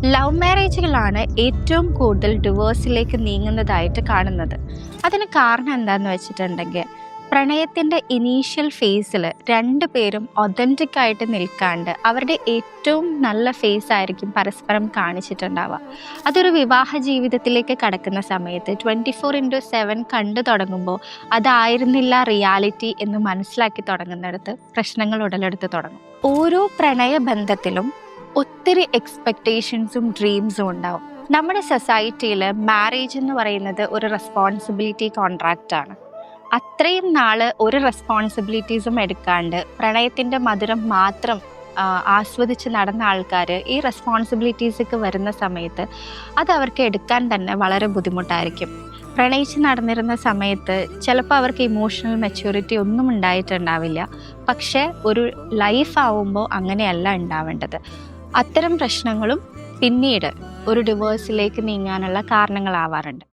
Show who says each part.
Speaker 1: Love മാരേജുകളാണ് ഏറ്റവും കൂടുതൽ ഡിവോഴ്സിലേക്ക് നീങ്ങുന്നതായിട്ട് കാണുന്നത്. അതിന് കാരണം എന്താണെന്ന് വെച്ചിട്ടുണ്ടെങ്കിൽ, പ്രണയത്തിൻ്റെ ഇനീഷ്യൽ ഫേസിൽ രണ്ട് പേരും ഒതൻറ്റിക് ആയിട്ട് നിൽക്കാണ്ട് അവരുടെ ഏറ്റവും നല്ല ഫേസ് ആയിരിക്കും പരസ്പരം കാണിച്ചിട്ടുണ്ടാവുക. അതൊരു വിവാഹ ജീവിതത്തിലേക്ക് കടക്കുന്ന സമയത്ത് 24/7 കണ്ടു തുടങ്ങുമ്പോൾ അതായിരുന്നില്ല റിയാലിറ്റി എന്ന് മനസ്സിലാക്കി തുടങ്ങുന്നിടത്ത് പ്രശ്നങ്ങൾ ഉടലെടുത്ത് തുടങ്ങും. ഓരോ പ്രണയബന്ധത്തിലും ഒത്തിരി എക്സ്പെക്റ്റേഷൻസും ഡ്രീംസും ഉണ്ടാവും. നമ്മുടെ സൊസൈറ്റിയിൽ മാരേജ് എന്ന് പറയുന്നത് ഒരു റെസ്പോൺസിബിലിറ്റി കോൺട്രാക്റ്റ് ആണ്. അത്രയും നാൾ ഒരു റെസ്പോൺസിബിലിറ്റീസും എടുക്കാണ്ട് പ്രണയത്തിൻ്റെ മധുരം മാത്രം ആസ്വദിച്ച് നടന്ന ആൾക്കാർ ഈ റെസ്പോൺസിബിലിറ്റീസൊക്കെ വരുന്ന സമയത്ത് അത് അവർക്ക് എടുക്കാൻ തന്നെ വളരെ ബുദ്ധിമുട്ടായിരിക്കും. പ്രണയിച്ച് നടന്നിരുന്ന സമയത്ത് ചിലപ്പോൾ അവർക്ക് ഇമോഷണൽ മെച്യൂരിറ്റി ഒന്നും ഉണ്ടായിട്ടുണ്ടാവില്ല. പക്ഷേ ഒരു ലൈഫ് ആവുമ്പോൾ അങ്ങനെയല്ല ഉണ്ടാവേണ്ടത്. അത്തരം പ്രശ്നങ്ങളും പിന്നീട് ഒരു ഡിവോഴ്സിലേക്ക് നീങ്ങാനുള്ള കാരണങ്ങളാവാറുണ്ട്.